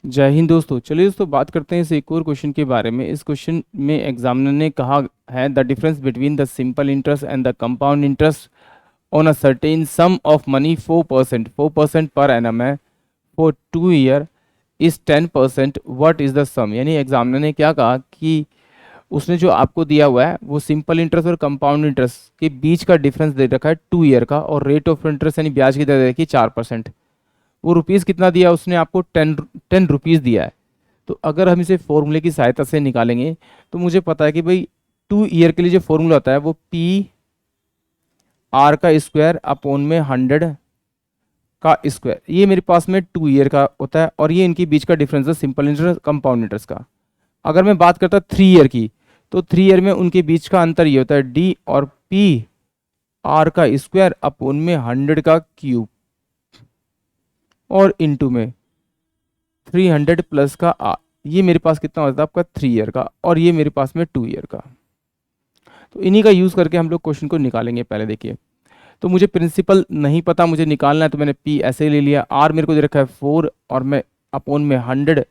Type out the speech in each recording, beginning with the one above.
जय हिंद दोस्तों। चलिए दोस्तों, बात करते हैं इस एक और क्वेश्चन के बारे में। इस क्वेश्चन में एग्जामिनर ने कहा है the difference between the simple interest and the compound interest on a certain sum of money 4% per annum है for 2 year is 10%। What is the sum? यानी एग्जामिनर ने क्या कहा कि उसने जो आपको दिया हुआ है वो सिंपल इंटरेस्ट और कंपाउंड इंटरेस्ट के बीच का डिफरेंस दे रखा है 2 ईयर का, और रेट ऑफ इंटरेस्ट यानी ब्याज की दर दे रखी है 4%। वो रुपीज़ कितना दिया उसने आपको? 10 रुपीज़ दिया है। तो अगर हम इसे फॉर्मूले की सहायता से निकालेंगे तो मुझे पता है कि भाई 2 ईयर के लिए जो फॉर्मूला होता है वो पी आर का स्क्वायर अपॉन में 100 का स्क्वायर, ये मेरे पास में 2 ईयर का होता है, और ये इनके बीच का डिफरेंस है सिंपल इंटरेस्ट कंपाउंड इंटरेस्ट का। अगर मैं बात करता 3 ईयर की, तो 3 ईयर में उनके बीच का अंतर ये होता है डी और पी आर का स्क्वायर अपॉन में 100 का क्यूब, और इनटू में 300 प्लस का आर। ये मेरे पास कितना होता है आपका 3 ईयर का, और ये मेरे पास में 2 ईयर का। तो इन्हीं का यूज़ करके हम लोग क्वेश्चन को निकालेंगे। पहले देखिए, तो मुझे प्रिंसिपल नहीं पता, मुझे निकालना है, तो मैंने पी ऐसे ही ले लिया। आर मेरे को दे रखा है 4, और मैं अपॉन में 100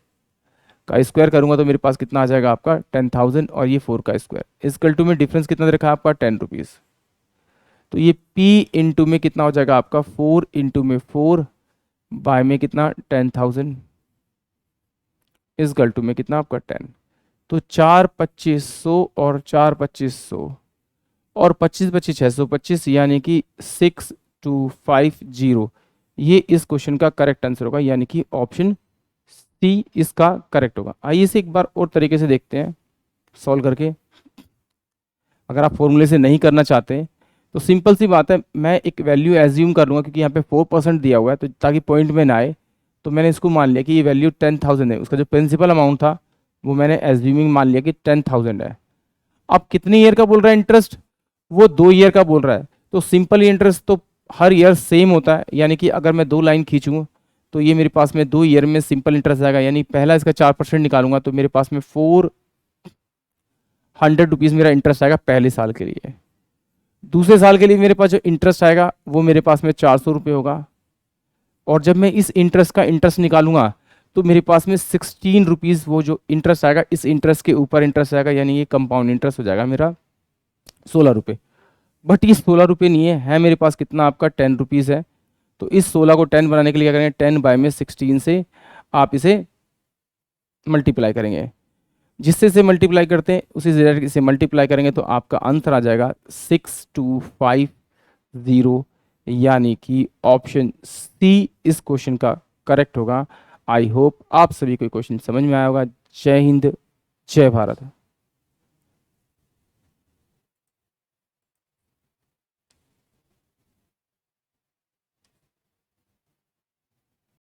का स्क्वायर करूंगा तो मेरे पास कितना आ जाएगा आपका 10,000, और ये 4 का स्क्वायर इसकल टू में डिफरेंस कितना दे रखा है आपका 10 रुपीज़। तो ये पी इंटू में कितना हो जाएगा आपका 4 इंटू में 4 बाय में कितना 10,000 इसकल टू में कितना आपका 10। तो 4 2500 और 4 2500 और 25 25 625, यानी कि 6250। ये इस क्वेश्चन का करेक्ट आंसर होगा, यानी कि ऑप्शन सी इसका करेक्ट होगा। आइए इसे एक बार और तरीके से देखते हैं सॉल्व करके। अगर आप फॉर्मूले से नहीं करना चाहते तो सिंपल सी बात है, मैं एक वैल्यू एज्यूम कर लूँगा, क्योंकि यहाँ पे 4% दिया हुआ है, तो ताकि पॉइंट में ना आए, तो मैंने इसको मान लिया कि ये वैल्यू 10,000 है। उसका जो प्रिंसिपल अमाउंट था वो मैंने एज्यूमिंग मान लिया कि 10,000 है। अब कितने ईयर का बोल रहा है इंटरेस्ट? वो 2 ईयर का बोल रहा है। तो सिंपल इंटरेस्ट तो हर ईयर सेम होता है, यानी कि अगर मैं 2 लाइन खींचूँ तो ये मेरे पास में 2 ईयर में सिंपल इंटरेस्ट आएगा, यानी पहला इसका 4% निकालूंगा तो मेरे पास में 400 रुपीज़ मेरा इंटरेस्ट आएगा पहले साल के लिए। दूसरे साल के लिए मेरे पास जो इंटरेस्ट आएगा वो मेरे पास में 400 रुपये होगा, और जब मैं इस इंटरेस्ट का इंटरेस्ट निकालूंगा तो मेरे पास में 16 रुपीज़ वो जो इंटरेस्ट आएगा इस इंटरेस्ट के ऊपर इंटरेस्ट आएगा, यानी ये कंपाउंड इंटरेस्ट हो जाएगा मेरा 16 रुपये। बट ये 16 रुपये नहीं है मेरे पास कितना आपका 10 रुपीज़ है। तो इस 16 को 10 बनाने के लिए क्या करेंगे, 10 बाय में 16 से आप इसे मल्टीप्लाई करेंगे। जिससे से मल्टीप्लाई करते हैं उसी से मल्टीप्लाई करेंगे तो आपका आंसर आ जाएगा 6250, यानी कि ऑप्शन सी इस क्वेश्चन का करेक्ट होगा। आई होप आप सभी को क्वेश्चन समझ में आया होगा। जय हिंद, जय भारत।